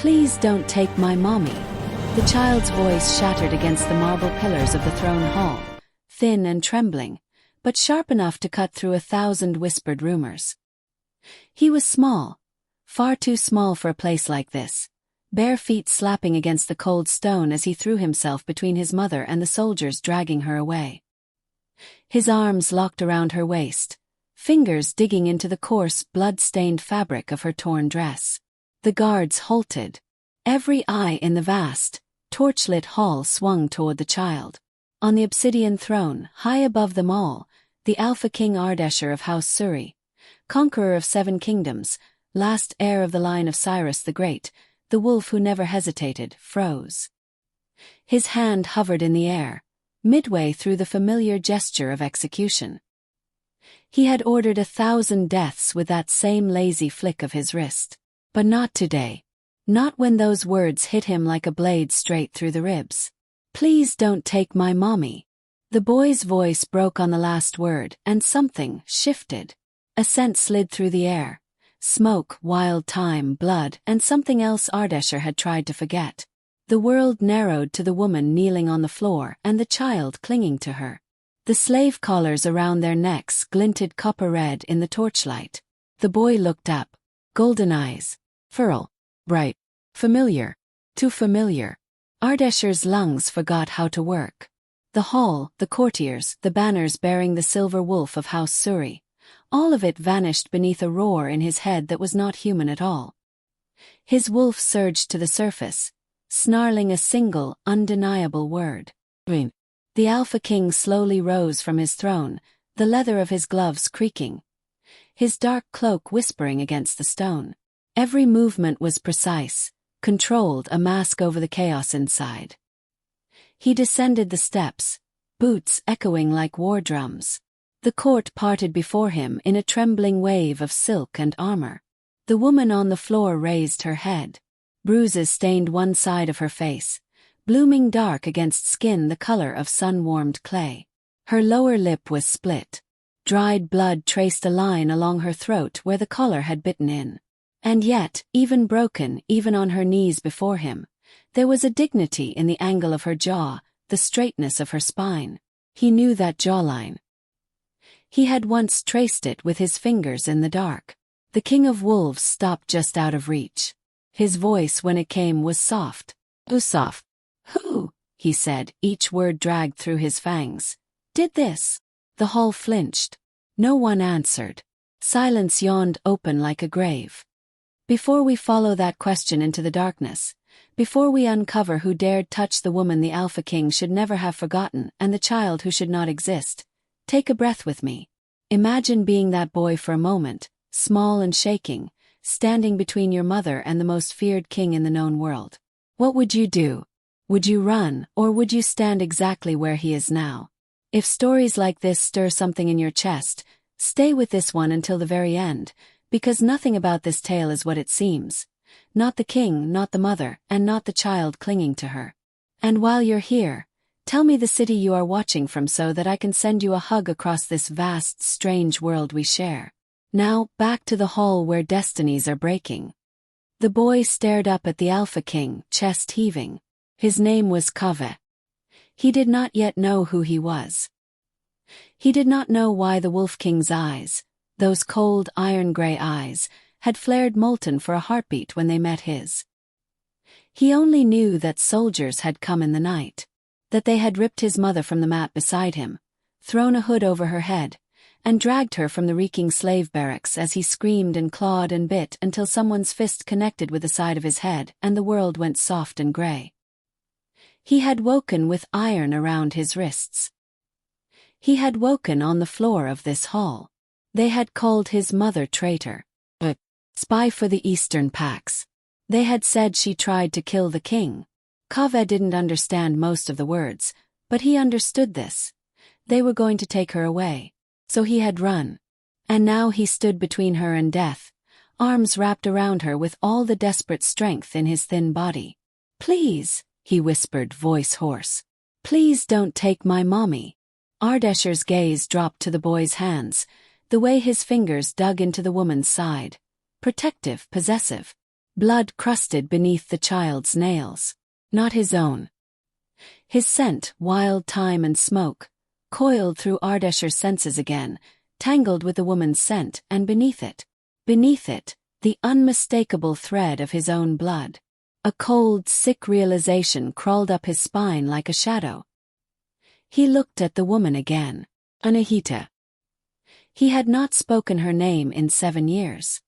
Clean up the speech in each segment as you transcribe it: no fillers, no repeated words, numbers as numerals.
Please don't take my mommy. The child's voice shattered against the marble pillars of the throne hall, thin and trembling, but sharp enough to cut through 1,000 whispered rumors. He was small, far too small for a place like this, bare feet slapping against the cold stone as he threw himself between his mother and the soldiers dragging her away. His arms locked around her waist, fingers digging into the coarse, blood-stained fabric of her torn dress. The guards halted. Every eye in the vast, torchlit hall swung toward the child. On the obsidian throne, high above them all, the Alpha King Ardeshir of House Suri, conqueror of 7 kingdoms, last heir of the line of Cyrus the Great, the wolf who never hesitated, froze. His hand hovered in the air, midway through the familiar gesture of execution. He had ordered 1,000 deaths with that same lazy flick of his wrist. But not today. Not when those words hit him like a blade straight through the ribs. Please don't take my mommy. The boy's voice broke on the last word, and something shifted. A scent slid through the air. Smoke, wild thyme, blood, and something else Ardeshir had tried to forget. The world narrowed to the woman kneeling on the floor and the child clinging to her. The slave collars around their necks glinted copper red in the torchlight. The boy looked up. Golden eyes. Furl. Bright. Familiar. Too familiar. Ardeshir's lungs forgot how to work. The hall, the courtiers, the banners bearing the silver wolf of House Suri. All of it vanished beneath a roar in his head that was not human at all. His wolf surged to the surface, snarling a single, undeniable word. The Alpha King slowly rose from his throne, the leather of his gloves creaking, his dark cloak whispering against the stone. Every movement was precise, controlled, a mask over the chaos inside. He descended the steps, boots echoing like war drums. The court parted before him in a trembling wave of silk and armor. The woman on the floor raised her head. Bruises stained one side of her face, blooming dark against skin the color of sun-warmed clay. Her lower lip was split. Dried blood traced a line along her throat where the collar had bitten in. And yet, even broken, even on her knees before him, there was a dignity in the angle of her jaw, the straightness of her spine. He knew that jawline. He had once traced it with his fingers in the dark. The King of Wolves stopped just out of reach. His voice when it came was soft. Soft. Who? He said, each word dragged through his fangs. Did this? The hall flinched. No one answered. Silence yawned open like a grave. Before we follow that question into the darkness, before we uncover who dared touch the woman the Alpha King should never have forgotten and the child who should not exist, take a breath with me. Imagine being that boy for a moment, small and shaking, standing between your mother and the most feared king in the known world. What would you do? Would you run, or would you stand exactly where he is now? If stories like this stir something in your chest, stay with this one until the very end, because nothing about this tale is what it seems. Not the king, not the mother, and not the child clinging to her. And while you're here, tell me the city you are watching from so that I can send you a hug across this vast, strange world we share. Now, back to the hall where destinies are breaking. The boy stared up at the Alpha King, chest heaving. His name was Kaveh. He did not yet know who he was. He did not know why the Wolf King's eyes, those cold iron-gray eyes, had flared molten for a heartbeat when they met his. He only knew that soldiers had come in the night, that they had ripped his mother from the mat beside him, thrown a hood over her head, and dragged her from the reeking slave barracks as he screamed and clawed and bit until someone's fist connected with the side of his head and the world went soft and gray. He had woken with iron around his wrists. He had woken on the floor of this hall. They had called his mother traitor, a spy for the Eastern Pax. They had said she tried to kill the king. Kaveh didn't understand most of the words, but he understood this. They were going to take her away. So he had run. And now he stood between her and death, arms wrapped around her with all the desperate strength in his thin body. Please, he whispered, voice hoarse. Please don't take my mommy. Ardeshir's gaze dropped to the boy's hands, the way his fingers dug into the woman's side. Protective, possessive. blood crusted beneath the child's nails. Not his own. His scent, wild thyme and smoke, coiled through Ardeshir's senses again, tangled with the woman's scent, and beneath it, the unmistakable thread of his own blood. A cold, sick realization crawled up his spine like a shadow. He looked at the woman again. Anahita. He had not spoken her name in 7 years.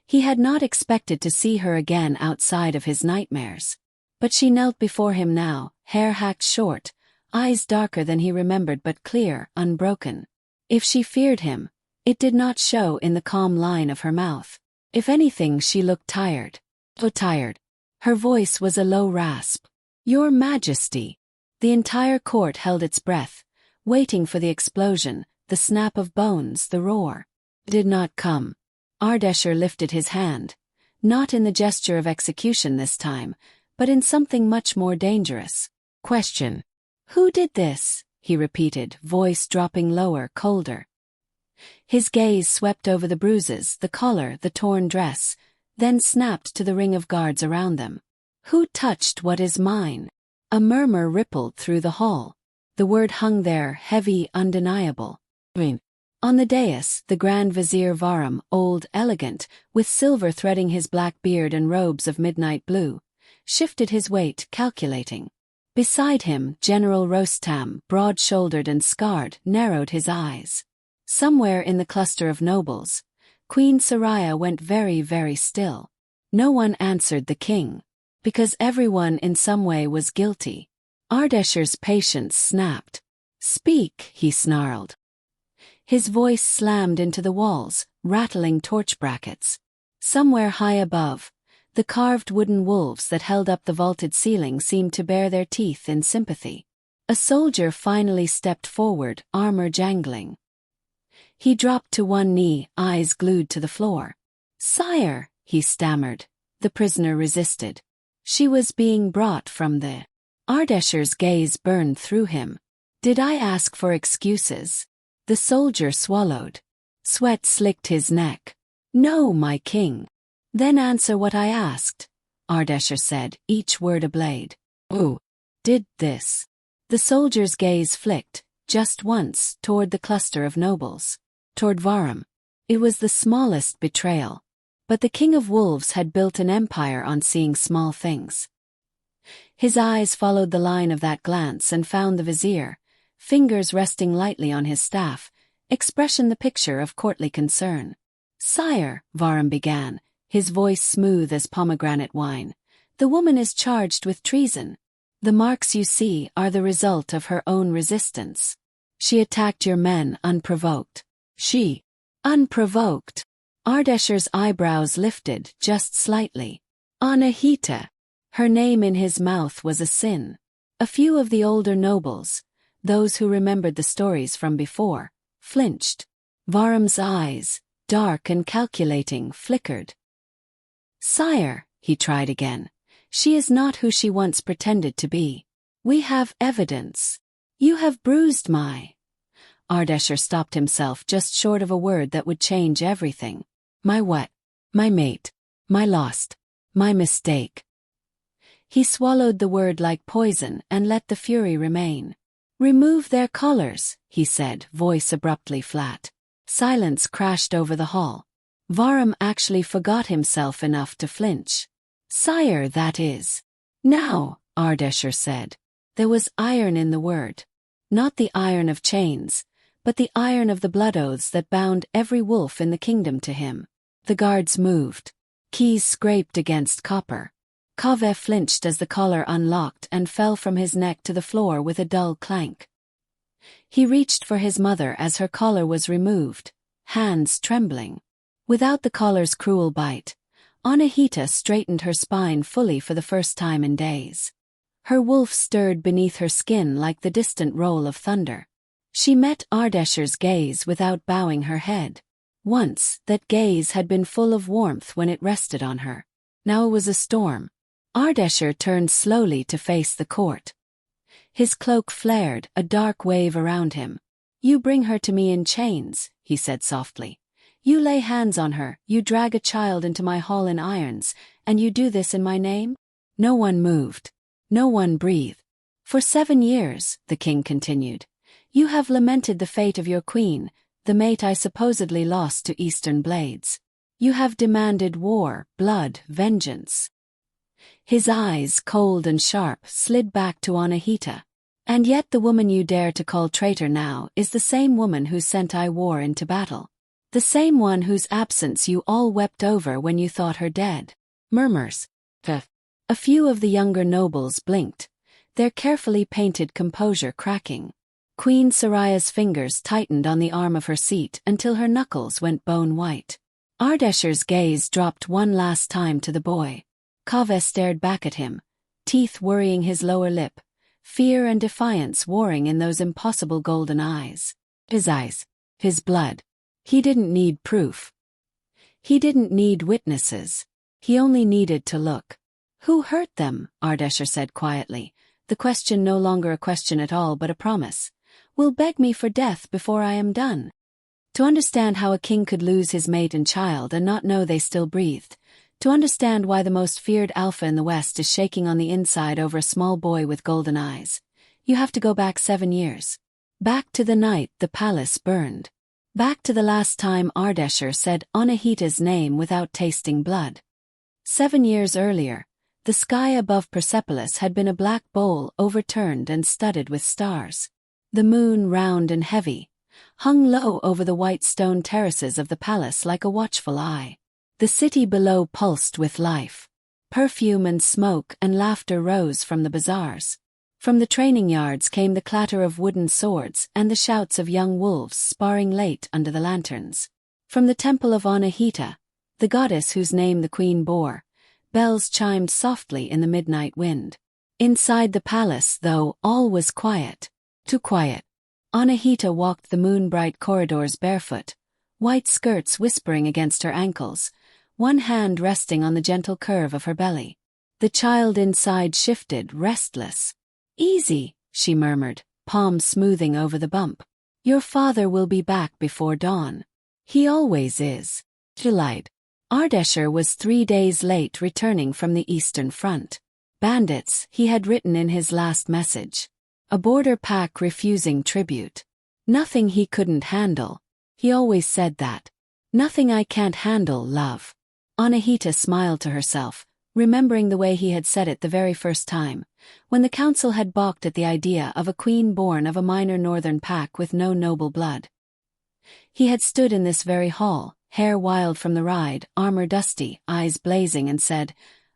He had not expected to see her again outside of his nightmares. But she knelt before him now, hair hacked short, eyes darker than he remembered but clear, unbroken. If she feared him, it did not show in the calm line of her mouth. If anything, she looked tired. Oh, tired. Her voice was a low rasp. Your Majesty. The entire court held its breath, waiting for the explosion, the snap of bones, the roar. Did not come. Ardeshir lifted his hand, not in the gesture of execution this time, but in something much more dangerous. Question. Who did this? He repeated, voice dropping lower, colder. His gaze swept over the bruises, the collar, the torn dress, then snapped to the ring of guards around them. Who touched what is mine? A murmur rippled through the hall. The word hung there, heavy, undeniable. On the dais, the Grand Vizier Vahram, old, elegant, with silver threading his black beard and robes of midnight blue, shifted his weight, calculating. Beside him, General Rostam, broad-shouldered and scarred, narrowed his eyes. Somewhere in the cluster of nobles, Queen Soraya went very, very still. No one answered the king, because everyone in some way was guilty. Ardeshir's patience snapped. Speak, he snarled. His voice slammed into the walls, rattling torch brackets. Somewhere high above, the carved wooden wolves that held up the vaulted ceiling seemed to bare their teeth in sympathy. A soldier finally stepped forward, armor jangling. He dropped to one knee, eyes glued to the floor. Sire, he stammered. The prisoner resisted. She was being brought from the... Ardeshir's gaze burned through him. Did I ask for excuses? The soldier swallowed. Sweat slicked his neck. No, my king. Then answer what I asked, Ardeshir said, each word a blade. Who did this? The soldier's gaze flicked, just once, toward the cluster of nobles. Toward Vahram. It was the smallest betrayal. But the King of Wolves had built an empire on seeing small things. His eyes followed the line of that glance and found the vizier, fingers resting lightly on his staff, expression the picture of courtly concern. Sire, Vahram began, his voice smooth as pomegranate wine, the woman is charged with treason. The marks you see are the result of her own resistance. She attacked your men unprovoked. She. Unprovoked. Ardeshir's eyebrows lifted, just slightly. Anahita. Her name in his mouth was a sin. A few of the older nobles, those who remembered the stories from before, flinched. Vahram's eyes, dark and calculating, flickered. Sire, he tried again. She is not who she once pretended to be. We have evidence. You have bruised my... Ardeshir stopped himself just short of a word that would change everything. My what? My mate. My lost. My mistake. He swallowed the word like poison and let the fury remain. Remove their collars, he said, voice abruptly flat. Silence crashed over the hall. Vahram actually forgot himself enough to flinch. Sire, that is. Now, Ardeshir said. There was iron in the word. Not the iron of chains, but the iron of the blood oaths that bound every wolf in the kingdom to him. The guards moved. Keys scraped against copper. Kaveh flinched as the collar unlocked and fell from his neck to the floor with a dull clank. He reached for his mother as her collar was removed, hands trembling. Without the collar's cruel bite, Anahita straightened her spine fully for the first time in days. Her wolf stirred beneath her skin like the distant roll of thunder. She met Ardeshir's gaze without bowing her head. Once, that gaze had been full of warmth when it rested on her. Now it was a storm. Ardeshir turned slowly to face the court. His cloak flared, a dark wave around him. You bring her to me in chains, he said softly. You lay hands on her, you drag a child into my hall in irons, And you do this in my name? No one moved. No one breathed. For 7 years, the king continued, you have lamented the fate of your queen, the mate I supposedly lost to Eastern blades. You have demanded war, blood, vengeance. His eyes, cold and sharp, slid back to Anahita. And yet the woman you dare to call traitor now is the same woman who sent I war into battle. The same one whose absence you all wept over when you thought her dead. Murmurs. A few of the younger nobles blinked, their carefully painted composure cracking. Queen Soraya's fingers tightened on the arm of her seat until her knuckles went bone-white. Ardeshir's gaze dropped one last time to the boy. Kaveh stared back at him, teeth worrying his lower lip, fear and defiance warring in those impossible golden eyes. His blood. He didn't need proof. He didn't need witnesses. He only needed to look. Who hurt them? Ardeshir said quietly, the question no longer a question at all but a promise. Will beg me for death before I am done. To understand how a king could lose his mate and child and not know they still breathed. To understand why the most feared alpha in the West is shaking on the inside over a small boy with golden eyes. You have to go back 7 years. Back to the night the palace burned. Back to the last time Ardeshir said Anahita's name without tasting blood. 7 years earlier, the sky above Persepolis had been a black bowl overturned and studded with stars. The moon, round and heavy, hung low over the white stone terraces of the palace like a watchful eye. The city below pulsed with life. Perfume and smoke and laughter rose from the bazaars. From the training yards came the clatter of wooden swords and the shouts of young wolves sparring late under the lanterns. From the temple of Anahita, the goddess whose name the queen bore, bells chimed softly in the midnight wind. Inside the palace, though, all was quiet. Too quiet. Anahita walked the moon-bright corridors barefoot, white skirts whispering against her ankles, one hand resting on the gentle curve of her belly. The child inside shifted, restless. Easy, she murmured, palms smoothing over the bump. Your father will be back before dawn. He always is. Delight. Ardeshir was 3 days late returning from the Eastern Front. Bandits, he had written in his last message. A border pack refusing tribute. Nothing he couldn't handle. He always said that. Nothing I can't handle, love. Anahita smiled to herself, remembering the way he had said it the very first time, when the council had balked at the idea of a queen born of a minor northern pack with no noble blood. He had stood in this very hall, hair wild from the ride, armor dusty, eyes blazing, and said,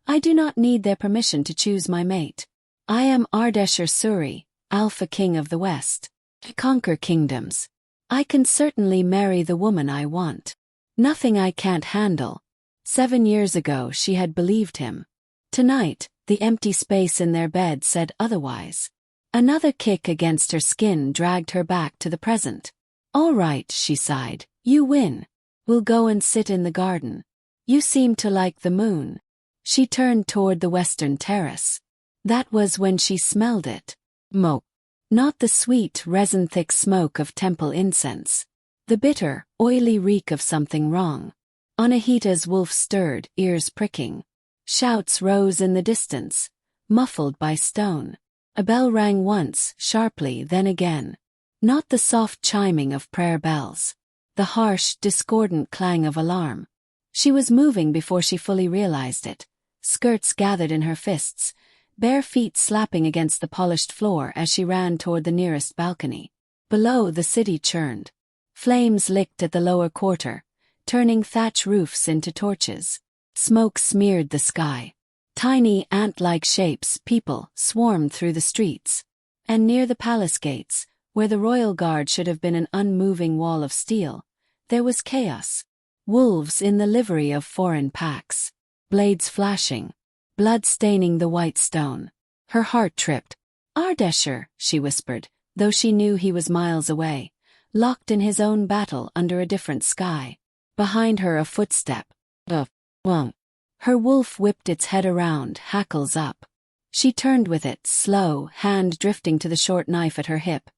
I do not need their permission to choose my mate. I am Ardeshir Suri, Alpha King of the West. To conquer kingdoms. I can certainly marry the woman I want. Nothing I can't handle. 7 years ago she had believed him. Tonight, the empty space in their bed said otherwise. Another kick against her skin dragged her back to the present. All right, she sighed, you win. We'll go and sit in the garden. You seem to like the moon. She turned toward the western terrace. That was when she smelled it. Smoke. Not the sweet, resin-thick smoke of temple incense. The bitter, oily reek of something wrong. Anahita's wolf stirred, ears pricking. Shouts rose in the distance, muffled by stone. A bell rang once, sharply, then again. Not the soft chiming of prayer bells. The harsh, discordant clang of alarm. She was moving before she fully realized it. Skirts gathered in her fists, bare feet slapping against the polished floor as she ran toward the nearest balcony. Below, the city churned. Flames licked at the lower quarter, turning thatch roofs into torches. Smoke smeared the sky. Tiny, ant-like shapes, people, swarmed through the streets. And near the palace gates, where the royal guard should have been an unmoving wall of steel, there was chaos. Wolves in the livery of foreign packs. Blades flashing. Blood staining the white stone. Her heart tripped. Ardeshir, she whispered, though she knew he was miles away, locked in his own battle under a different sky. Behind her a footstep. Wonk. Her wolf whipped its head around, hackles up. She turned with it, slow, hand drifting to the short knife at her hip.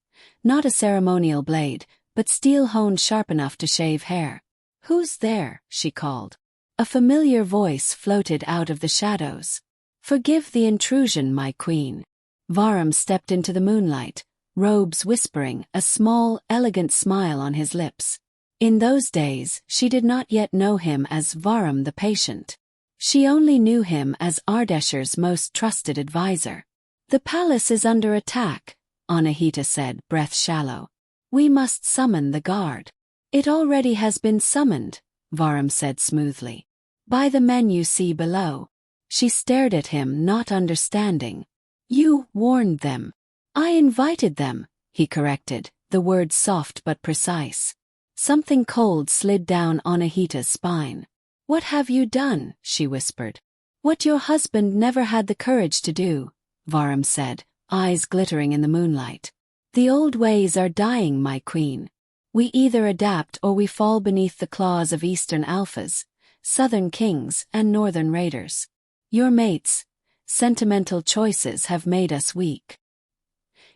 Not a ceremonial blade, but steel honed sharp enough to shave hair. Who's there? She called. A familiar voice floated out of the shadows. "Forgive the intrusion, my queen." Vahram stepped into the moonlight, robes whispering, a small, elegant smile on his lips. In those days, she did not yet know him as Vahram the patient. She only knew him as Ardeshir's most trusted advisor. "The palace is under attack," Anahita said, breath shallow. "We must summon the guard." "It already has been summoned," Vahram said smoothly. "By the men you see below." She stared at him, not understanding. "You warned them." "I invited them," he corrected, the words soft but precise. Something cold slid down Anahita's spine. "What have you done?" she whispered. "What your husband never had the courage to do," Vahram said, eyes glittering in the moonlight. "The old ways are dying, my queen. We either adapt or we fall beneath the claws of Eastern Alphas, Southern Kings, and Northern Raiders. Your mates' sentimental choices have made us weak."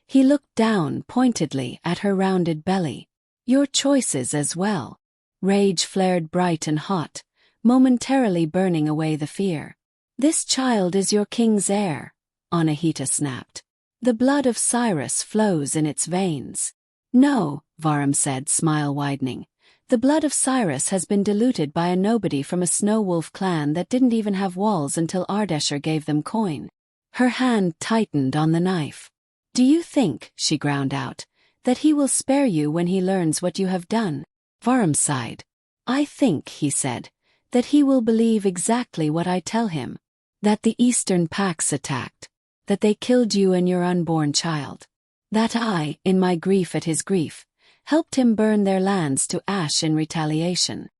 He looked down pointedly at her rounded belly. "Your choices as well." Rage flared bright and hot, momentarily burning away the fear. "This child is your king's heir," Anahita snapped. "The blood of Cyrus flows in its veins." "No," Vahram said, smile widening. "The blood of Cyrus has been diluted by a nobody from a snow wolf clan that didn't even have walls until Ardeshir gave them coin." Her hand tightened on the knife. "Do you think," she ground out, "that he will spare you when he learns what you have done?" Vahram sighed. "I think," he said, "that he will believe exactly what I tell him. That the Eastern Pax attacked. That they killed you and your unborn child. That I, in my grief at his grief, helped him burn their lands to ash in retaliation."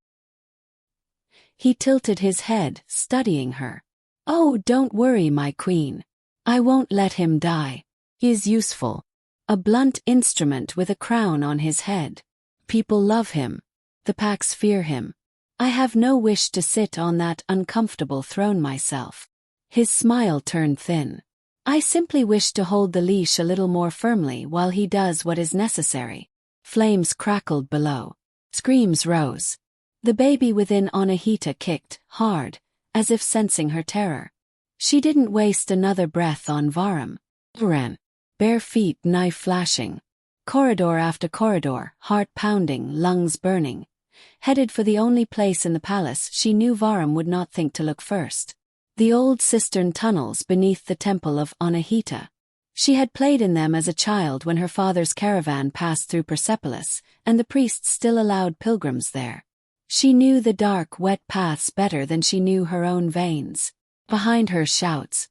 He tilted his head, studying her. "Oh, don't worry, my queen. I won't let him die. He is useful. A blunt instrument with a crown on his head. People love him. The Pax fear him. I have no wish to sit on that uncomfortable throne myself." His smile turned thin. "I simply wish to hold the leash a little more firmly while he does what is necessary." Flames crackled below. Screams rose. The baby within Anahita kicked, hard, as if sensing her terror. She didn't waste another breath on Vahram. Ran. Bare feet, knife flashing. Corridor after corridor, heart pounding, lungs burning. Headed for the only place in the palace she knew Vahram would not think to look first. The old cistern tunnels beneath the temple of Anahita. She had played in them as a child when her father's caravan passed through Persepolis, and the priests still allowed pilgrims there. She knew the dark, wet paths better than she knew her own veins. Behind her shouts.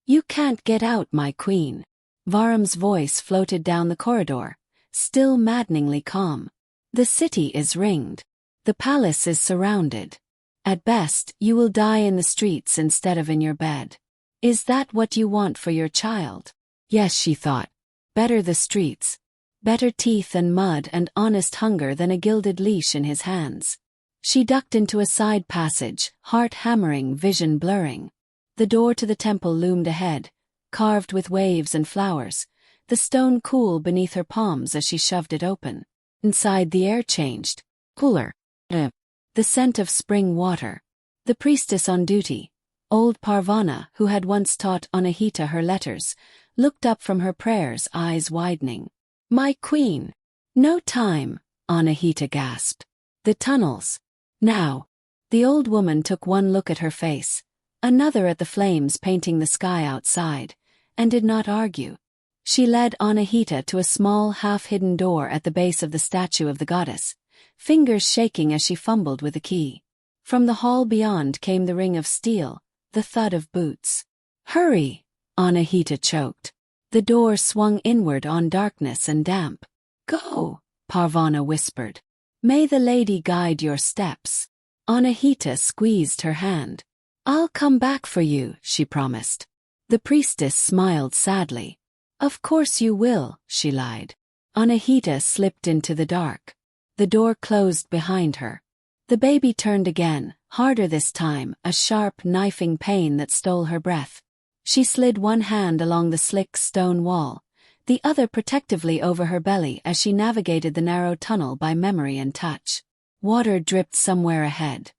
"You can't get out, my queen." Vahram's voice floated down the corridor, still maddeningly calm. "The city is ringed. The palace is surrounded. At best, you will die in the streets instead of in your bed. Is that what you want for your child?" Yes, she thought. Better the streets. Better teeth and mud and honest hunger than a gilded leash in his hands. She ducked into a side passage, heart hammering, vision blurring. The door to the temple loomed ahead, carved with waves and flowers, the stone cool beneath her palms as she shoved it open. Inside, the air changed. Cooler. The scent of spring water. The priestess on duty, old Parvana, who had once taught Anahita her letters, looked up from her prayers, eyes widening. "My queen." "No time," Anahita gasped. "The tunnels. Now." The old woman took one look at her face, another at the flames painting the sky outside, and did not argue. She led Anahita to a small half-hidden door at the base of the statue of the goddess, fingers shaking as she fumbled with the key. From the hall beyond came the ring of steel, the thud of boots. "Hurry!" Anahita choked. The door swung inward on darkness and damp. "Go!" Parvana whispered. "May the lady guide your steps." Anahita squeezed her hand. "I'll come back for you," she promised. The priestess smiled sadly. "Of course you will," she lied. Anahita slipped into the dark. The door closed behind her. The baby turned again, harder this time, a sharp, knifing pain that stole her breath. She slid one hand along the slick stone wall, the other protectively over her belly as she navigated the narrow tunnel by memory and touch. Water dripped somewhere ahead.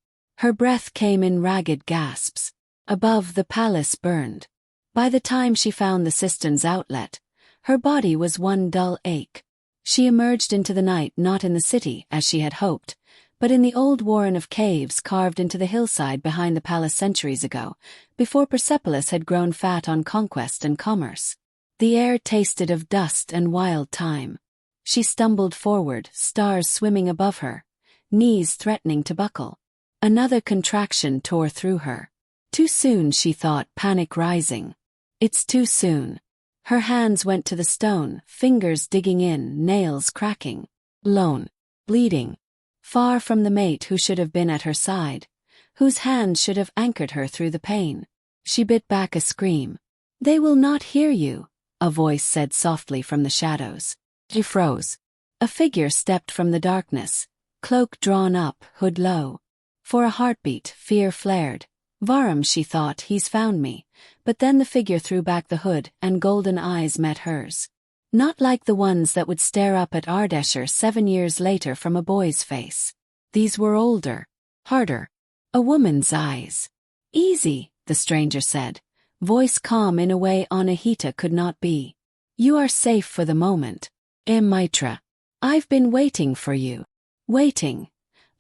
Her breath came in ragged gasps. Above, the palace burned. By the time she found the cistern's outlet, her body was one dull ache. She emerged into the night not in the city, as she had hoped, but in the old warren of caves carved into the hillside behind the palace centuries ago, before Persepolis had grown fat on conquest and commerce. The air tasted of dust and wild thyme. She stumbled forward, stars swimming above her, knees threatening to buckle. Another contraction tore through her. Too soon, she thought, panic rising. It's too soon. Her hands went to the stone, fingers digging in, nails cracking. Alone. Bleeding. Far from the mate who should have been at her side, whose hand should have anchored her through the pain. She bit back a scream. "They will not hear you," a voice said softly from the shadows. She froze. A figure stepped from the darkness, cloak drawn up, hood low. For a heartbeat, fear flared. Vahram, she thought, he's found me. But then the figure threw back the hood, and golden eyes met hers. Not like the ones that would stare up at Ardeshir 7 years later from a boy's face. These were older, harder. A woman's eyes. "Easy," the stranger said, voice calm in a way Anahita could not be. "You are safe for the moment. Mitra. I've been waiting for you." Waiting.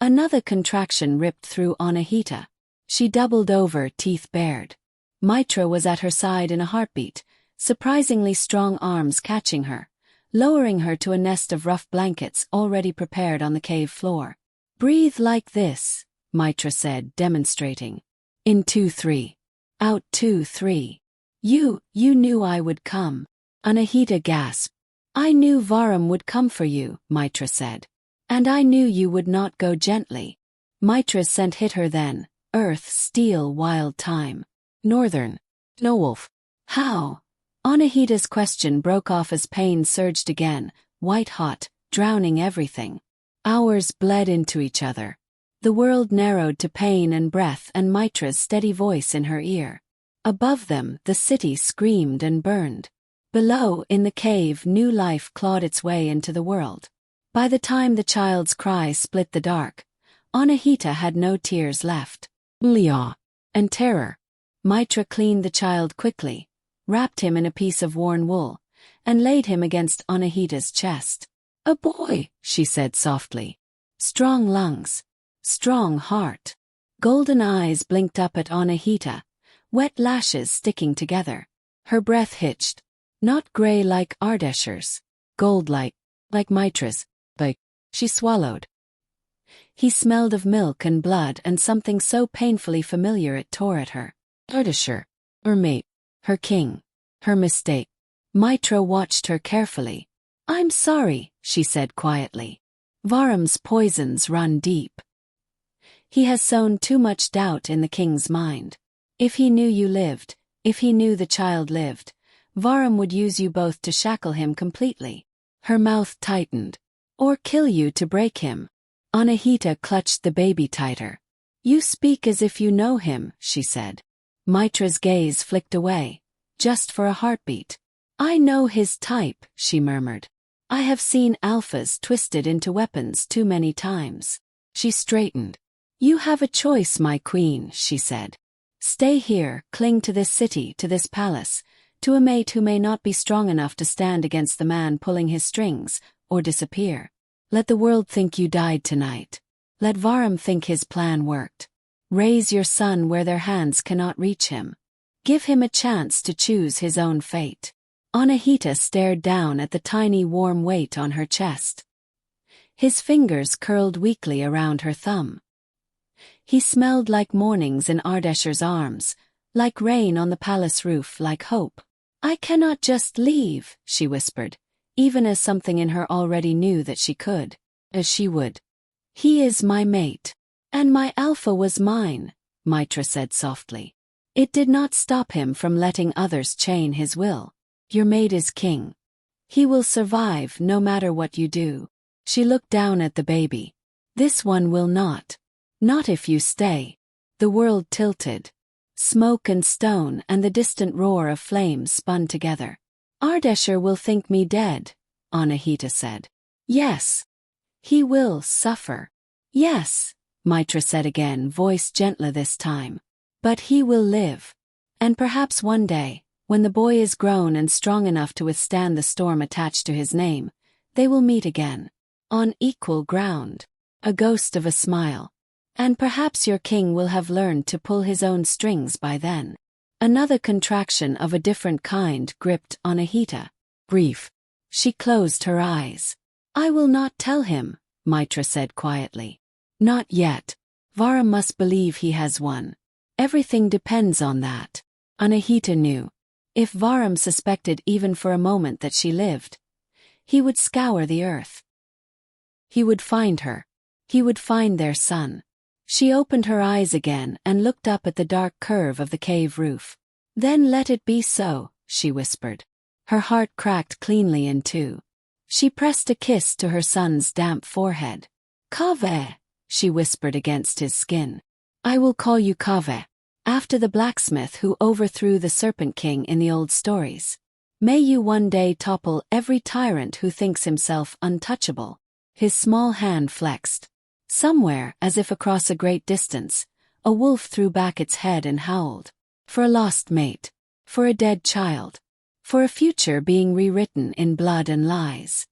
Another contraction ripped through Anahita. She doubled over, teeth bared. Mitra was at her side in a heartbeat, surprisingly strong arms catching her, lowering her to a nest of rough blankets already prepared on the cave floor. "Breathe like this," Mitra said, demonstrating. "In 2-3. Out 2-3. You knew I would come." Anahita gasped. "I knew Vahram would come for you," Mitra said. "And I knew you would not go gently." Mitra's scent hit her then, earth, steel, wild thyme. "Northern. No wolf." "How?" Anahita's question broke off as pain surged again, white-hot, drowning everything. Hours bled into each other. The world narrowed to pain and breath and Mitra's steady voice in her ear. Above them, the city screamed and burned. Below, in the cave, new life clawed its way into the world. By the time the child's cry split the dark, Anahita had no tears left. Awe and terror. Mitra cleaned the child quickly, wrapped him in a piece of worn wool, and laid him against Anahita's chest. "A boy," she said softly. "Strong lungs. Strong heart." Golden eyes blinked up at Anahita, wet lashes sticking together. Her breath hitched. Not gray like Ardeshir's, gold-like, like Mitra's, like. She swallowed. He smelled of milk and blood and something so painfully familiar it tore at her. Ardeshir. Her mate. Her king. Her mistake. Mitra watched her carefully. "I'm sorry," she said quietly. "Vahram's poisons run deep. He has sown too much doubt in the king's mind. If he knew you lived, if he knew the child lived, Vahram would use you both to shackle him completely." Her mouth tightened. "Or kill you to break him." Anahita clutched the baby tighter. "You speak as if you know him," she said. Mitra's gaze flicked away, just for a heartbeat. "I know his type," she murmured. "I have seen alphas twisted into weapons too many times." She straightened. "You have a choice, my queen," she said. "Stay here, cling to this city, to this palace, to a mate who may not be strong enough to stand against the man pulling his strings, or disappear. Let the world think you died tonight. Let Vahram think his plan worked. Raise your son where their hands cannot reach him. Give him a chance to choose his own fate." Anahita stared down at the tiny warm weight on her chest. His fingers curled weakly around her thumb. He smelled like mornings in Ardeshir's arms, like rain on the palace roof, like hope. "I cannot just leave," she whispered, even as something in her already knew that she could. As she would. "He is my mate. And my alpha was mine," Mitra said softly. It did not stop him from letting others chain his will. "Your mate is king. He will survive no matter what you do." She looked down at the baby. "This one will not. Not if you stay." The world tilted. Smoke and stone and the distant roar of flames spun together. "Ardeshir will think me dead," Anahita said. "Yes. He will suffer. Yes, Mitra said again, voice gentler this time. But he will live. And perhaps one day, when the boy is grown and strong enough to withstand the storm attached to his name, they will meet again. On equal ground. A ghost of a smile. And perhaps your king will have learned to pull his own strings by then. Another contraction of a different kind gripped Anahita. Grief. She closed her eyes. I will not tell him, Mitra said quietly. Not yet. Vahram must believe he has won. Everything depends on that. Anahita knew. If Vahram suspected even for a moment that she lived, he would scour the earth. He would find her. He would find their son. She opened her eyes again and looked up at the dark curve of the cave roof. Then let it be so, she whispered. Her heart cracked cleanly in two. She pressed a kiss to her son's damp forehead. Kaveh, she whispered against his skin. I will call you Kaveh, after the blacksmith who overthrew the Serpent King in the old stories. May you one day topple every tyrant who thinks himself untouchable. His small hand flexed. Somewhere, as if across a great distance, a wolf threw back its head and howled. For a lost mate. For a dead child. For a future being rewritten in blood and lies.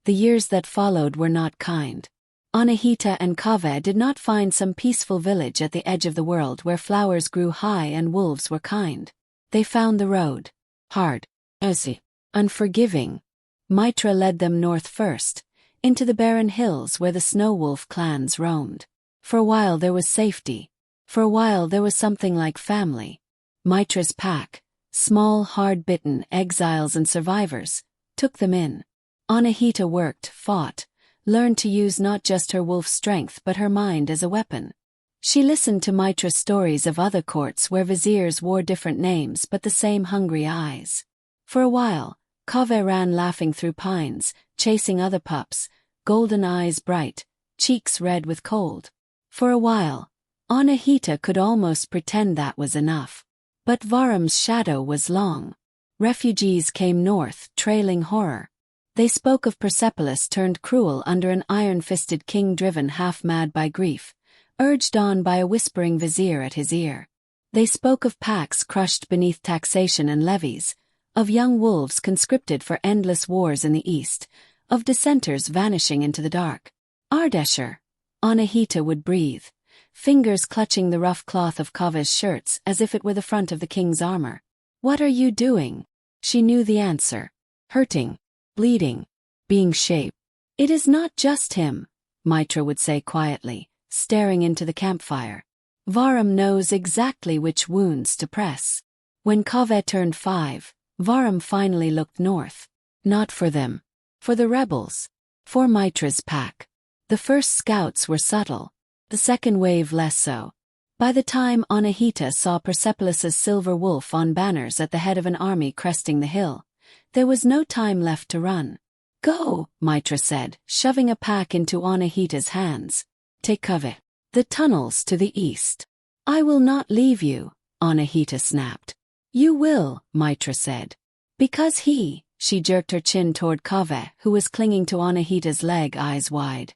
The years that followed were not kind. Anahita and Kaveh did not find some peaceful village at the edge of the world where flowers grew high and wolves were kind. They found the road. Hard. Easy. Unforgiving. Mitra led them north first, into the barren hills where the snow wolf clans roamed. For a while there was safety. For a while there was something like family. Mitra's pack, small, hard-bitten exiles and survivors, took them in. Anahita worked, fought, learned to use not just her wolf strength but her mind as a weapon. She listened to Mitra's stories of other courts where viziers wore different names but the same hungry eyes. For a while, Kaveh ran laughing through pines, chasing other pups, golden eyes bright, cheeks red with cold. For a while, Anahita could almost pretend that was enough. But Vahram's shadow was long. Refugees came north, trailing horror. They spoke of Persepolis turned cruel under an iron-fisted king driven half-mad by grief, urged on by a whispering vizier at his ear. They spoke of packs crushed beneath taxation and levies, of young wolves conscripted for endless wars in the east, of dissenters vanishing into the dark. Ardeshir. Anahita would breathe, fingers clutching the rough cloth of Kaveh's shirts as if it were the front of the king's armor. What are you doing? She knew the answer. Hurting. Bleeding. Being shaped. It is not just him, Mitra would say quietly, staring into the campfire. Vahram knows exactly which wounds to press. When Kaveh turned 5, Vahram finally looked north. Not for them. For the rebels. For Mitra's pack. The first scouts were subtle. The second wave less so. By the time Anahita saw Persepolis' silver wolf on banners at the head of an army cresting the hill, there was no time left to run. Go, Mitra said, shoving a pack into Anahita's hands. Take Kaveh. The tunnels to the east. I will not leave you, Anahita snapped. You will, Mitra said. Because she jerked her chin toward Kaveh, who was clinging to Anahita's leg, eyes wide,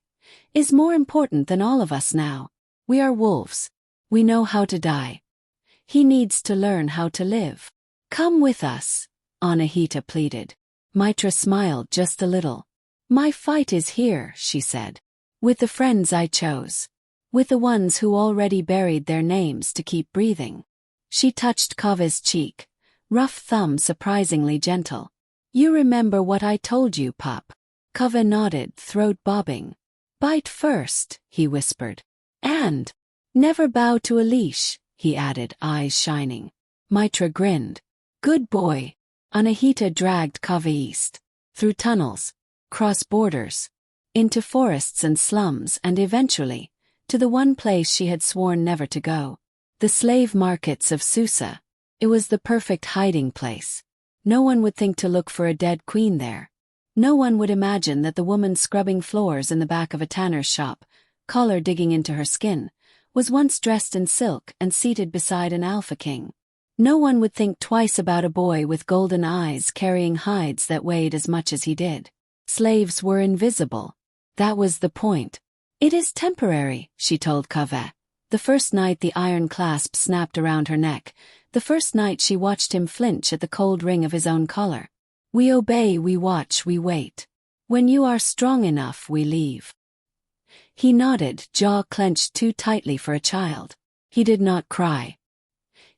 is more important than all of us now. We are wolves. We know how to die. He needs to learn how to live. Come with us, Anahita pleaded. Mitra smiled just a little. My fight is here, she said. With the friends I chose. With the ones who already buried their names to keep breathing. She touched Kaveh's cheek, rough thumb surprisingly gentle. You remember what I told you, pup? Kaveh nodded, throat bobbing. Bite first, he whispered. And never bow to a leash, he added, eyes shining. Mitra grinned. Good boy. Anahita dragged Kaveh east. Through tunnels. Cross borders. Into forests and slums and eventually, to the one place she had sworn never to go. The slave markets of Susa. It was the perfect hiding place. No one would think to look for a dead queen there. No one would imagine that the woman scrubbing floors in the back of a tanner's shop, collar digging into her skin, was once dressed in silk and seated beside an Alpha King. No one would think twice about a boy with golden eyes carrying hides that weighed as much as he did. Slaves were invisible. That was the point. It is temporary, she told Kaveh. The first night the iron clasp snapped around her neck, the first night she watched him flinch at the cold ring of his own collar. We obey, we watch, we wait. When you are strong enough, we leave. He nodded, jaw clenched too tightly for a child. He did not cry.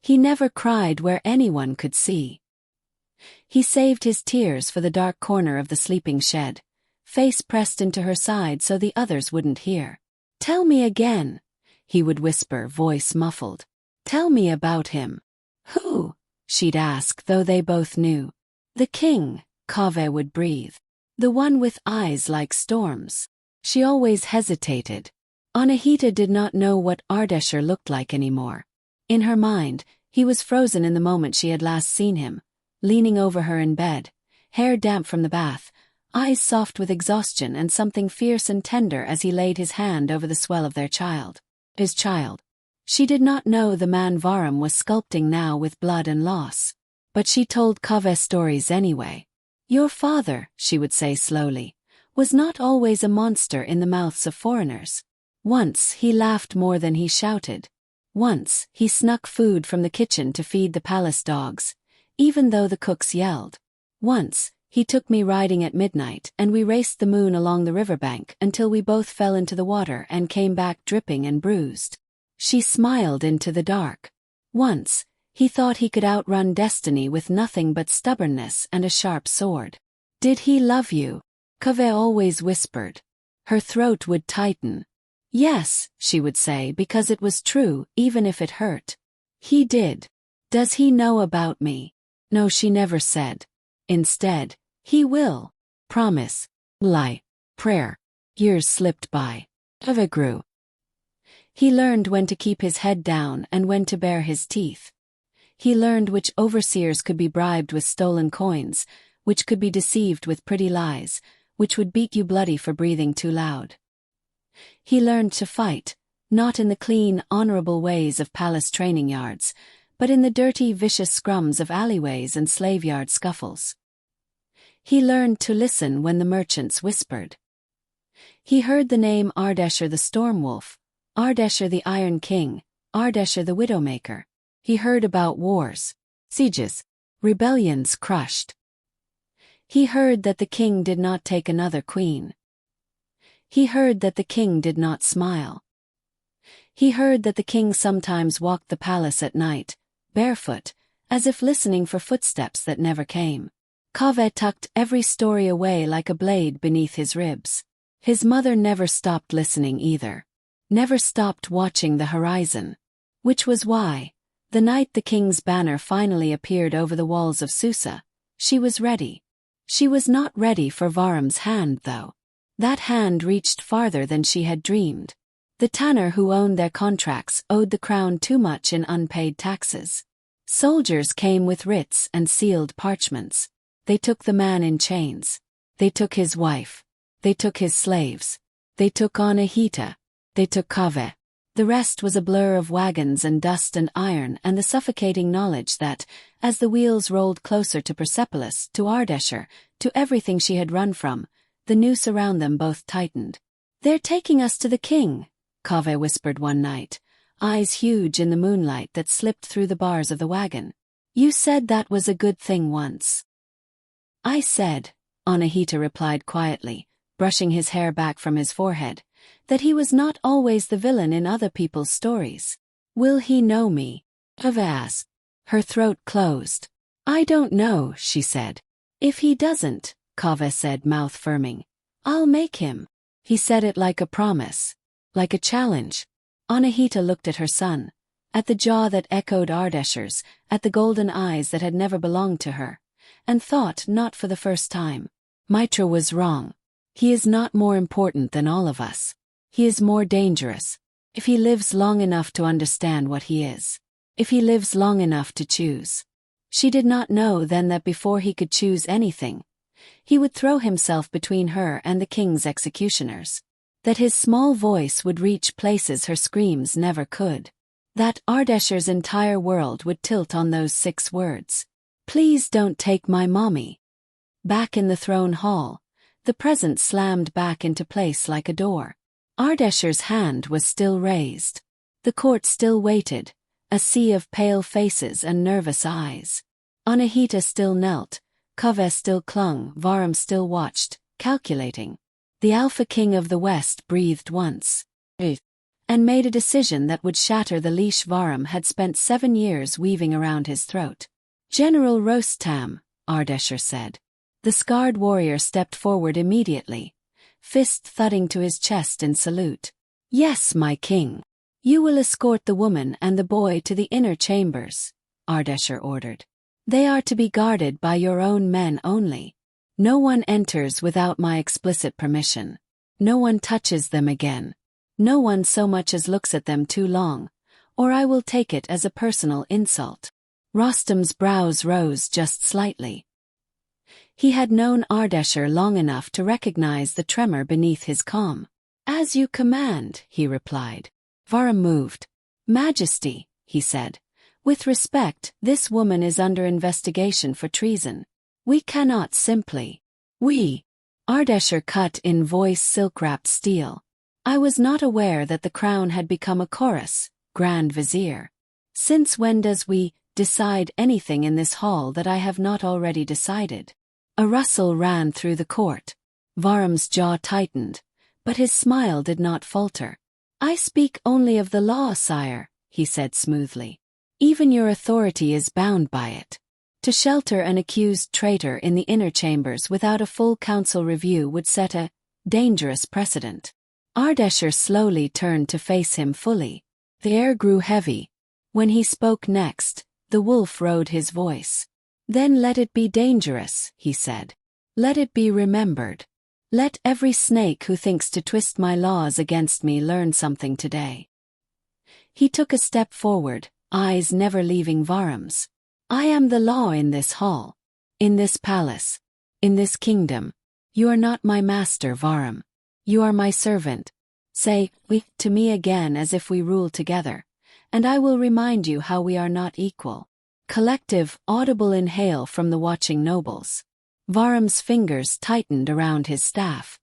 He never cried where anyone could see. He saved his tears for the dark corner of the sleeping shed, face pressed into her side so the others wouldn't hear. Tell me again, he would whisper, voice muffled. Tell me about him. Who? She'd ask, though they both knew. The king, Kaveh would breathe. The one with eyes like storms. She always hesitated. Anahita did not know what Ardeshir looked like anymore. In her mind, he was frozen in the moment she had last seen him, leaning over her in bed, hair damp from the bath, eyes soft with exhaustion and something fierce and tender as he laid his hand over the swell of their child. His child. She did not know the man Vahram was sculpting now with blood and loss. But she told Kaveh stories anyway. Your father, she would say slowly, was not always a monster in the mouths of foreigners. Once he laughed more than he shouted. Once he snuck food from the kitchen to feed the palace dogs, even though the cooks yelled. Once, he took me riding at midnight and we raced the moon along the riverbank until we both fell into the water and came back dripping and bruised. She smiled into the dark. Once, he thought he could outrun destiny with nothing but stubbornness and a sharp sword. Did he love you? Kaveh always whispered. Her throat would tighten. Yes, she would say, because it was true, even if it hurt. He did. Does he know about me? No, she never said. Instead, he will. Promise. Lie. Prayer. Years slipped by. Kaveh grew. He learned when to keep his head down and when to bare his teeth. He learned which overseers could be bribed with stolen coins, which could be deceived with pretty lies, which would beat you bloody for breathing too loud. He learned to fight, not in the clean, honorable ways of palace training yards, but in the dirty, vicious scrums of alleyways and slave-yard scuffles. He learned to listen when the merchants whispered. He heard the name Ardeshir the Storm Wolf, Ardeshir the Iron King, Ardeshir the Widowmaker. He heard about wars, sieges, rebellions crushed. He heard that the king did not take another queen. He heard that the king did not smile. He heard that the king sometimes walked the palace at night, barefoot, as if listening for footsteps that never came. Kaveh tucked every story away like a blade beneath his ribs. His mother never stopped listening either. Never stopped watching the horizon. Which was why, the night the king's banner finally appeared over the walls of Susa, she was ready. She was not ready for Vahram's hand, though. That hand reached farther than she had dreamed. The tanner who owned their contracts owed the crown too much in unpaid taxes. Soldiers came with writs and sealed parchments. They took the man in chains. They took his wife. They took his slaves. They took Anahita. They took Kaveh. The rest was a blur of wagons and dust and iron and the suffocating knowledge that, as the wheels rolled closer to Persepolis, to Ardeshir, to everything she had run from, the noose around them both tightened. They're taking us to the king, Kaveh whispered one night, eyes huge in the moonlight that slipped through the bars of the wagon. You said that was a good thing once. I said, Anahita replied quietly, brushing his hair back from his forehead, that he was not always the villain in other people's stories. Will he know me? Kaveh asked. Her throat closed. I don't know, she said. If he doesn't, Kaveh said, mouth firming, I'll make him. He said it like a promise, like a challenge. Anahita looked at her son, at the jaw that echoed Ardeshir's, at the golden eyes that had never belonged to her, and thought, not for the first time, Mitra was wrong. He is not more important than all of us. He is more dangerous, if he lives long enough to understand what he is. If he lives long enough to choose. She did not know then that before he could choose anything, he would throw himself between her and the king's executioners. That his small voice would reach places her screams never could. That Ardeshir's entire world would tilt on those 6 words. Please don't take my mommy. Back in the throne hall, the present slammed back into place like a door. Ardeshir's hand was still raised. The court still waited, a sea of pale faces and nervous eyes. Anahita still knelt, Kaveh still clung, Vahram still watched, calculating. The Alpha King of the West breathed once, and made a decision that would shatter the leash Vahram had spent 7 years weaving around his throat. "General Rostam," Ardeshir said. The scarred warrior stepped forward immediately, fist thudding to his chest in salute. "Yes, my king. You will escort the woman and the boy to the inner chambers," Ardeshir ordered. "They are to be guarded by your own men only. No one enters without my explicit permission. No one touches them again. No one so much as looks at them too long, or I will take it as a personal insult." Rostam's brows rose just slightly. He had known Ardeshir long enough to recognize the tremor beneath his calm. "As you command," he replied. Vahram moved. "Majesty," he said, "with respect, this woman is under investigation for treason. We cannot simply—" Ardeshir cut in voice silk-wrapped steel. "I was not aware that the crown had become a chorus, Grand Vizier. Since when does we decide anything in this hall that I have not already decided?" A rustle ran through the court. Vahram's jaw tightened, but his smile did not falter. "I speak only of the law, sire," he said smoothly. "Even your authority is bound by it. To shelter an accused traitor in the inner chambers without a full council review would set a dangerous precedent." Ardeshir slowly turned to face him fully. The air grew heavy. When he spoke next, the wolf rode his voice. "Then let it be dangerous," he said. "Let it be remembered. Let every snake who thinks to twist my laws against me learn something today." He took a step forward, eyes never leaving Vahram's. "I am the law in this hall. In this palace. In this kingdom. You are not my master, Vahram. You are my servant. Say we to me again as if we rule together, and I will remind you how we are not equal." Collective, audible inhale from the watching nobles. Vahram's fingers tightened around his staff.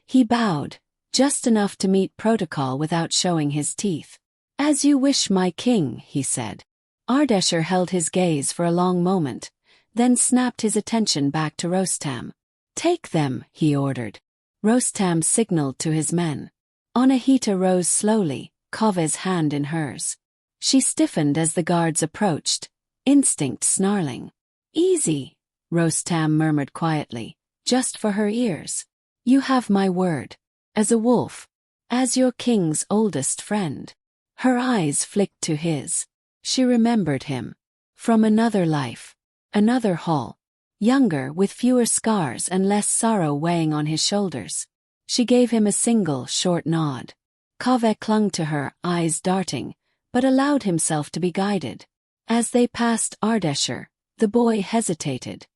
He bowed, just enough to meet protocol without showing his teeth. "As you wish, my king," he said. Ardeshir held his gaze for a long moment, then snapped his attention back to Rostam. "Take them," he ordered. Rostam signaled to his men. Anahita rose slowly, Kaveh's hand in hers. She stiffened as the guards approached, instinct snarling. "Easy," Rostam murmured quietly, just for her ears. "You have my word. As a wolf. As your king's oldest friend." Her eyes flicked to his. She remembered him. From another life. Another hall. Younger, with fewer scars and less sorrow weighing on his shoulders. She gave him a single, short nod. Kaveh clung to her, eyes darting, but allowed himself to be guided. As they passed Ardeshir, the boy hesitated.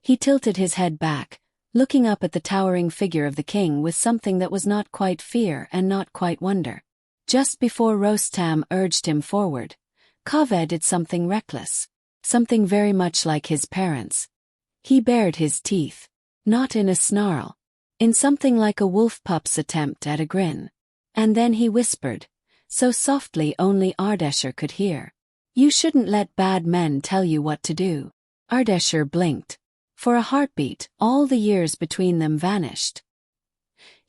He tilted his head back, looking up at the towering figure of the king with something that was not quite fear and not quite wonder. Just before Rostam urged him forward, Kaveh did something reckless, something very much like his parents. He bared his teeth, not in a snarl, in something like a wolf pup's attempt at a grin. And then he whispered, so softly only Ardeshir could hear. "You shouldn't let bad men tell you what to do." Ardeshir blinked. For a heartbeat, all the years between them vanished.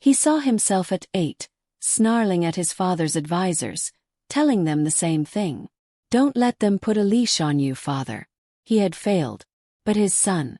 He saw himself at 8, snarling at his father's advisors, telling them the same thing. "Don't let them put a leash on you, father." He had failed. But his son.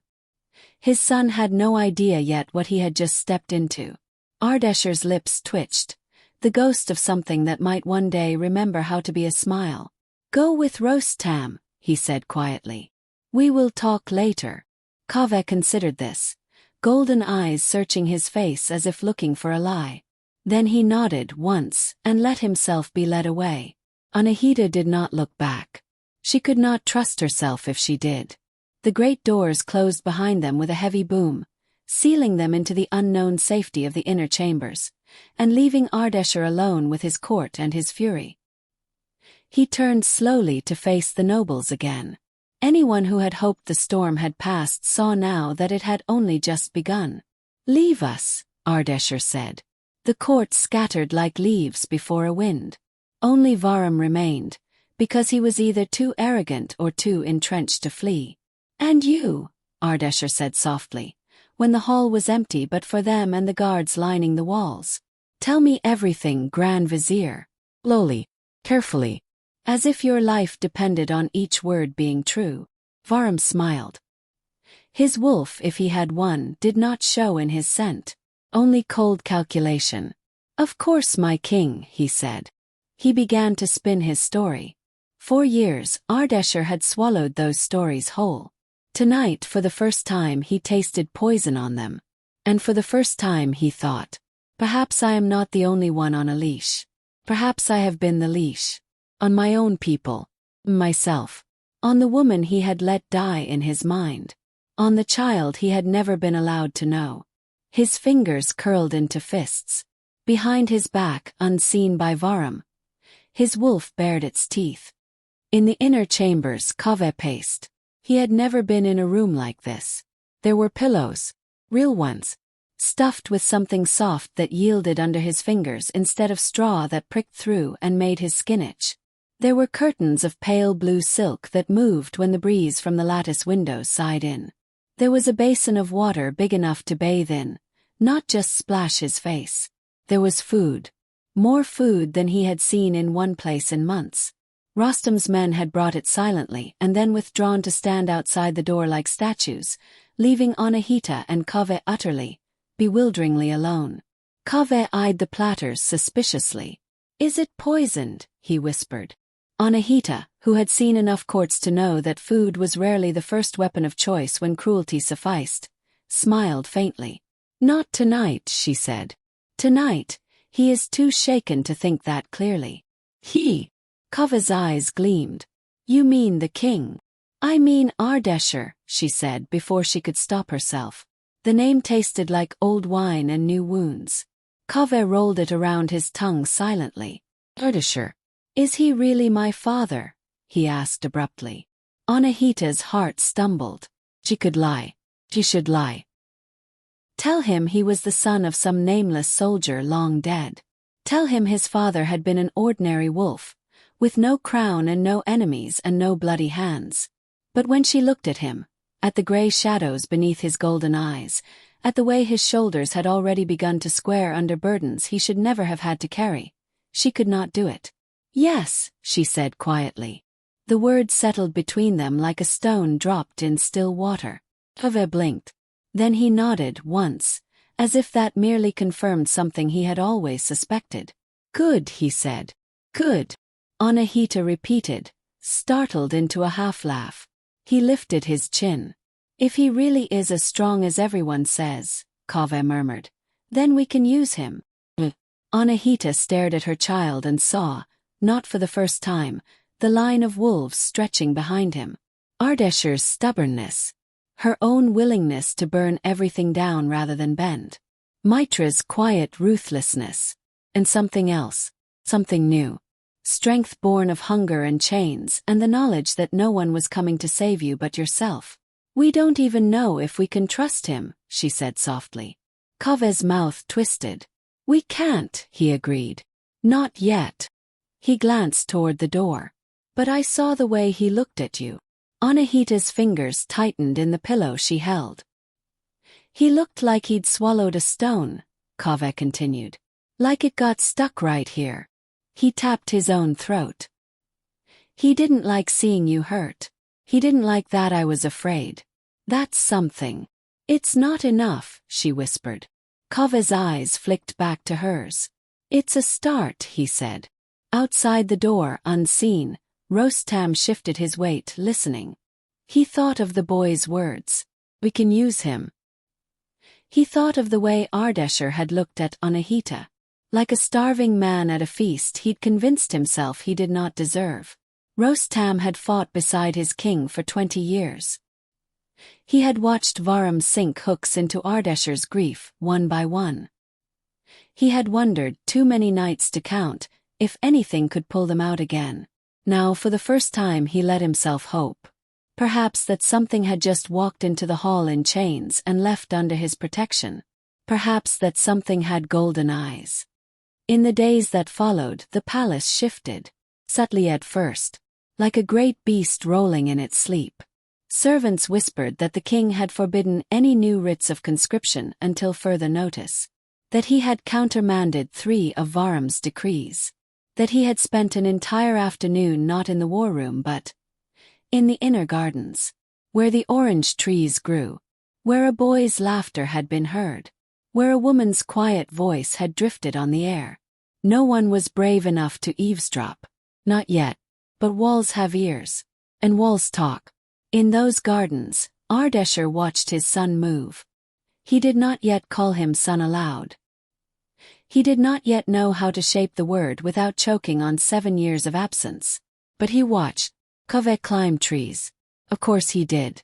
His son had no idea yet what he had just stepped into. Ardeshir's lips twitched, the ghost of something that might one day remember how to be a smile. "Go with Rostam," he said quietly. "We will talk later." Kaveh considered this, golden eyes searching his face as if looking for a lie. Then he nodded once and let himself be led away. Anahita did not look back. She could not trust herself if she did. The great doors closed behind them with a heavy boom, sealing them into the unknown safety of the inner chambers, and leaving Ardeshir alone with his court and his fury. He turned slowly to face the nobles again. Anyone who had hoped the storm had passed saw now that it had only just begun. "Leave us," Ardeshir said. The court scattered like leaves before a wind. Only Vahram remained, because he was either too arrogant or too entrenched to flee. "And you," Ardeshir said softly, when the hall was empty but for them and the guards lining the walls. "Tell me everything, Grand Vizier." Slowly, carefully, as if your life depended on each word being true. Vahram smiled. His wolf, if he had one, did not show in his scent. Only cold calculation. "Of course, my king," he said. He began to spin his story. For years, Ardeshir had swallowed those stories whole. Tonight, for the first time, he tasted poison on them. And for the first time, he thought, perhaps I am not the only one on a leash. Perhaps I have been the leash. On my own people. Myself. On the woman he had let die in his mind. On the child he had never been allowed to know. His fingers curled into fists. Behind his back, unseen by Vahram, his wolf bared its teeth. In the inner chambers, Kaveh paced. He had never been in a room like this. There were pillows, real ones, stuffed with something soft that yielded under his fingers instead of straw that pricked through and made his skin itch. There were curtains of pale blue silk that moved when the breeze from the lattice windows sighed in. There was a basin of water big enough to bathe in, not just splash his face. There was food. More food than he had seen in one place in months. Rostam's men had brought it silently and then withdrawn to stand outside the door like statues, leaving Anahita and Kaveh utterly, bewilderingly alone. Kaveh eyed the platters suspiciously. "Is it poisoned?" he whispered. Anahita, who had seen enough courts to know that food was rarely the first weapon of choice when cruelty sufficed, smiled faintly. "Not tonight," she said. "Tonight, he is too shaken to think that clearly." "He?" Kaveh's eyes gleamed. "You mean the king?" "I mean Ardeshir," she said before she could stop herself. The name tasted like old wine and new wounds. Kaveh rolled it around his tongue silently. "Ardeshir. Is he really my father?" he asked abruptly. Anahita's heart stumbled. She could lie. She should lie. Tell him he was the son of some nameless soldier long dead. Tell him his father had been an ordinary wolf, with no crown and no enemies and no bloody hands. But when she looked at him, at the gray shadows beneath his golden eyes, at the way his shoulders had already begun to square under burdens he should never have had to carry, she could not do it. "Yes," she said quietly. The word settled between them like a stone dropped in still water. Kaveh blinked. Then he nodded once, as if that merely confirmed something he had always suspected. "Good," he said. "Good." Anahita repeated, startled into a half-laugh. He lifted his chin. "If he really is as strong as everyone says," Kaveh murmured, "then we can use him." Anahita stared at her child and saw, not for the first time, the line of wolves stretching behind him. Ardeshir's stubbornness. Her own willingness to burn everything down rather than bend. Mitra's quiet ruthlessness. And something else. Something new. Strength born of hunger and chains and the knowledge that no one was coming to save you but yourself. "We don't even know if we can trust him," she said softly. Kaveh's mouth twisted. "We can't," he agreed. "Not yet." He glanced toward the door. "But I saw the way he looked at you." Anahita's fingers tightened in the pillow she held. "He looked like he'd swallowed a stone," Kaveh continued. "Like it got stuck right here." He tapped his own throat. "He didn't like seeing you hurt. He didn't like that I was afraid. That's something." "It's not enough," she whispered. Kaveh's eyes flicked back to hers. "It's a start," he said. Outside the door, unseen, Rostam shifted his weight, listening. He thought of the boy's words. "We can use him." He thought of the way Ardeshir had looked at Anahita. Like a starving man at a feast he'd convinced himself he did not deserve. Rostam had fought beside his king for 20 years. He had watched Vahram sink hooks into Ardeshir's grief, one by one. He had wondered, too many nights to count, if anything could pull them out again. Now for the first time he let himself hope. Perhaps that something had just walked into the hall in chains and left under his protection. Perhaps that something had golden eyes. In the days that followed, the palace shifted, subtly at first, like a great beast rolling in its sleep. Servants whispered that the king had forbidden any new writs of conscription until further notice, that he had countermanded 3 of Vahram's decrees, that he had spent an entire afternoon not in the war room but in the inner gardens, where the orange trees grew, where a boy's laughter had been heard, where a woman's quiet voice had drifted on the air. No one was brave enough to eavesdrop. Not yet. But walls have ears. And walls talk. In those gardens, Ardeshir watched his son move. He did not yet call him son aloud. He did not yet know how to shape the word without choking on 7 years of absence. But he watched Kaveh climb trees. Of course he did.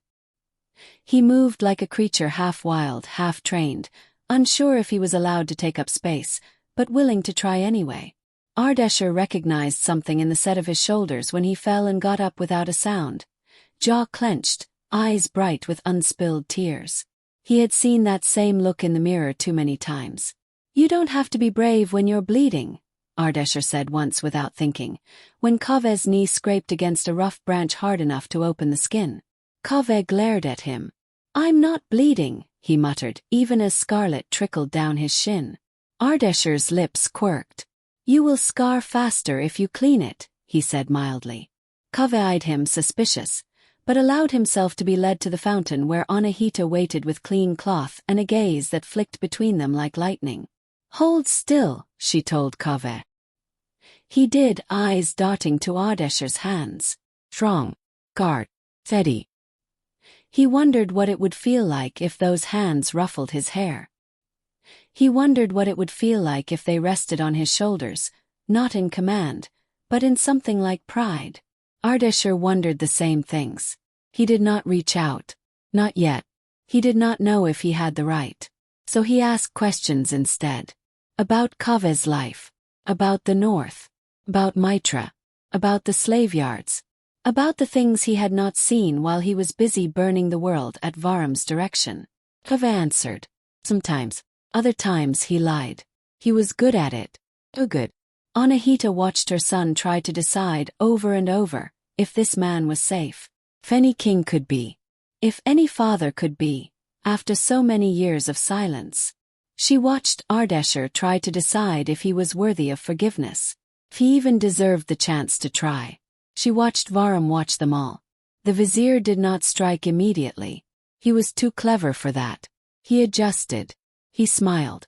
He moved like a creature half wild, half trained, unsure if he was allowed to take up space, but willing to try anyway. Ardeshir recognized something in the set of his shoulders when he fell and got up without a sound. Jaw clenched, eyes bright with unspilled tears. He had seen that same look in the mirror too many times. "You don't have to be brave when you're bleeding," Ardeshir said once without thinking, when Kaveh's knee scraped against a rough branch hard enough to open the skin. Kaveh glared at him. "I'm not bleeding," he muttered, even as scarlet trickled down his shin. Ardeshir's lips quirked. "You will scar faster if you clean it," he said mildly. Kaveh eyed him suspicious, but allowed himself to be led to the fountain where Anahita waited with clean cloth and a gaze that flicked between them like lightning. "Hold still," she told Kaveh. He did, eyes darting to Ardeshir's hands. Strong. Guard. Steady. He wondered what it would feel like if those hands ruffled his hair. He wondered what it would feel like if they rested on his shoulders, not in command, but in something like pride. Ardeshir wondered the same things. He did not reach out. Not yet. He did not know if he had the right. So he asked questions instead. About Kaveh's life. About the north. About Mitra. About the slave yards. About the things he had not seen while he was busy burning the world at Vahram's direction. Kaveh answered. Sometimes. Other times he lied. He was good at it. Too good. Anahita watched her son try to decide over and over if this man was safe. If any king could be. If any father could be. After so many years of silence. She watched Ardeshir try to decide if he was worthy of forgiveness. If he even deserved the chance to try. She watched Vahram watch them all. The vizier did not strike immediately. He was too clever for that. He adjusted. He smiled.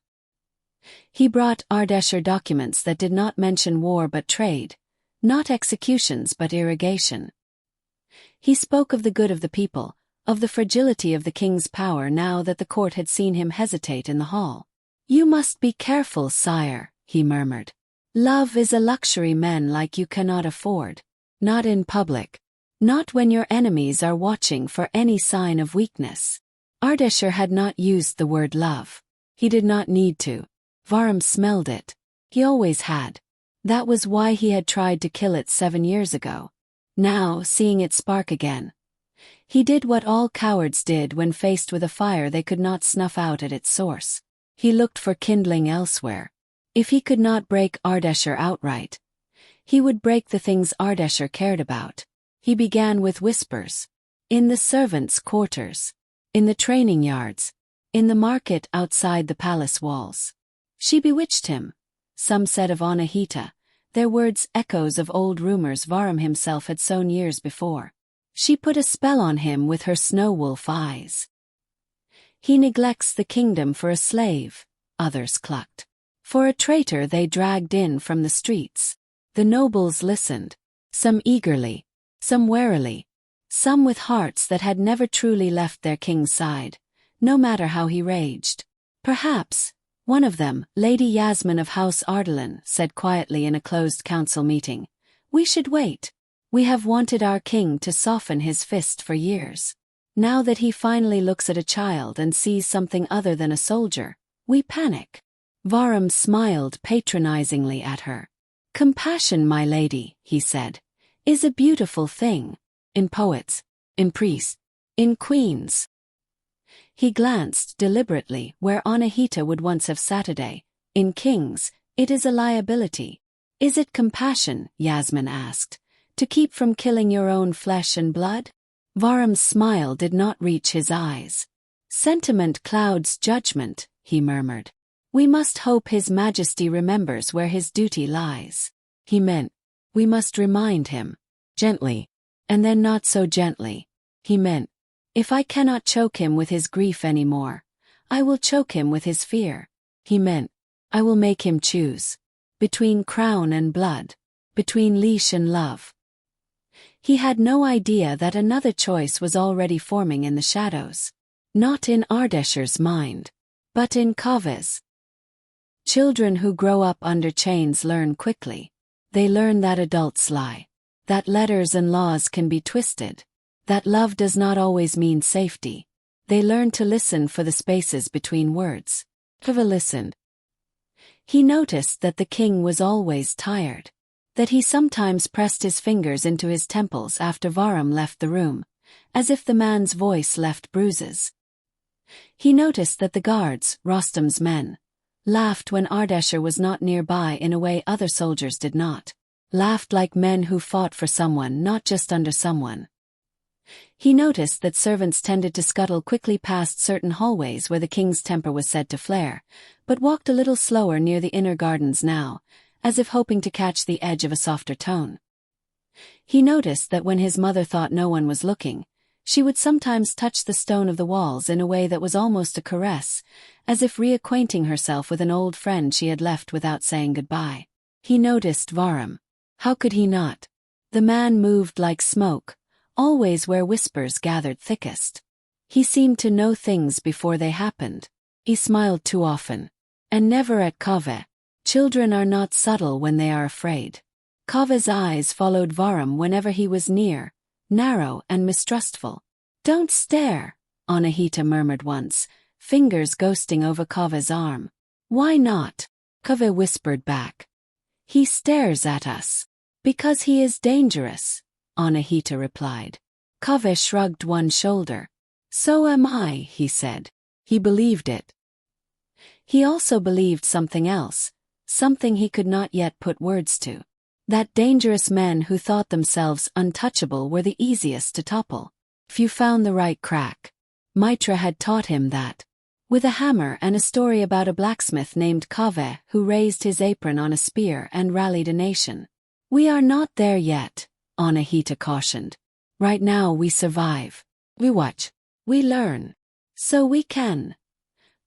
He brought Ardeshir documents that did not mention war but trade, not executions but irrigation. He spoke of the good of the people, of the fragility of the king's power now that the court had seen him hesitate in the hall. "You must be careful, sire," he murmured. "Love is a luxury men like you cannot afford. Not in public. Not when your enemies are watching for any sign of weakness." Ardeshir had not used the word love. He did not need to. Vahram smelled it. He always had. That was why he had tried to kill it 7 years ago. Now, seeing it spark again. He did what all cowards did when faced with a fire they could not snuff out at its source. He looked for kindling elsewhere. If he could not break Ardeshir outright, he would break the things Ardeshir cared about. He began with whispers. In the servants' quarters. In the training yards. In the market outside the palace walls. She bewitched him. Some said of Anahita, their words echoes of old rumors Vahram himself had sown years before. She put a spell on him with her snow-wolf eyes. He neglects the kingdom for a slave, others clucked. For a traitor they dragged in from the streets. The nobles listened, some eagerly, some warily, some with hearts that had never truly left their king's side, no matter how he raged. Perhaps, one of them, Lady Yasmin of House Ardalan, said quietly in a closed council meeting, "We should wait. We have wanted our king to soften his fist for years. Now that he finally looks at a child and sees something other than a soldier, we panic." Vahram smiled patronizingly at her. "Compassion, my lady," he said, "is a beautiful thing. In poets, in priests, in queens." He glanced deliberately where Anahita would once have Saturday. In kings, it is a liability. Is it compassion, Yasmin asked, to keep from killing your own flesh and blood? Vahram's smile did not reach his eyes. Sentiment clouds judgment, he murmured. We must hope His Majesty remembers where his duty lies. He meant, we must remind him. Gently. And then not so gently. He meant, if I cannot choke him with his grief anymore, I will choke him with his fear. He meant, I will make him choose. Between crown and blood. Between leash and love. He had no idea that another choice was already forming in the shadows. Not in Ardeshir's mind, but in Kaveh's. Children who grow up under chains learn quickly. They learn that adults lie. That letters and laws can be twisted. That love does not always mean safety. They learn to listen for the spaces between words. Kaveh listened. He noticed that the king was always tired. That he sometimes pressed his fingers into his temples after Vahram left the room, as if the man's voice left bruises. He noticed that the guards, Rostam's men, laughed when Ardeshir was not nearby in a way other soldiers did not. Laughed like men who fought for someone, not just under someone. He noticed that servants tended to scuttle quickly past certain hallways where the king's temper was said to flare, but walked a little slower near the inner gardens now, as if hoping to catch the edge of a softer tone. He noticed that when his mother thought no one was looking, she would sometimes touch the stone of the walls in a way that was almost a caress, as if reacquainting herself with an old friend she had left without saying goodbye. He noticed Vahram. How could he not? The man moved like smoke, always where whispers gathered thickest. He seemed to know things before they happened. He smiled too often. And never at Kaveh. Children are not subtle when they are afraid. Kaveh's eyes followed Vahram whenever he was near, narrow and mistrustful. Don't stare, Anahita murmured once, fingers ghosting over Kaveh's arm. Why not? Kaveh whispered back. He stares at us. Because he is dangerous, Anahita replied. Kaveh shrugged one shoulder. So am I, he said. He believed it. He also believed something else, something he could not yet put words to. That dangerous men who thought themselves untouchable were the easiest to topple. If you found the right crack. Mitra had taught him that. With a hammer and a story about a blacksmith named Kaveh who raised his apron on a spear and rallied a nation. We are not there yet, Anahita cautioned. Right now we survive. We watch. We learn. So we can.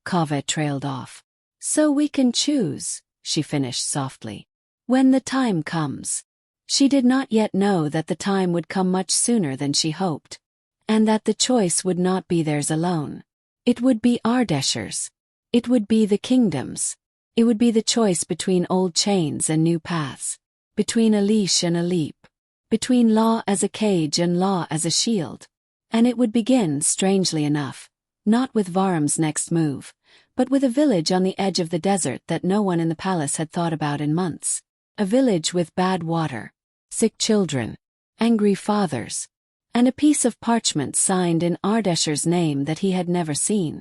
Kaveh trailed off. So we can choose, she finished softly. When the time comes. She did not yet know that the time would come much sooner than she hoped. And that the choice would not be theirs alone. It would be Ardeshir's. It would be the kingdom's. It would be the choice between old chains and new paths. Between a leash and a leap. Between law as a cage and law as a shield. And it would begin, strangely enough, not with Vahram's next move, but with a village on the edge of the desert that no one in the palace had thought about in months. A village with bad water, sick children, angry fathers, and a piece of parchment signed in Ardeshir's name that he had never seen.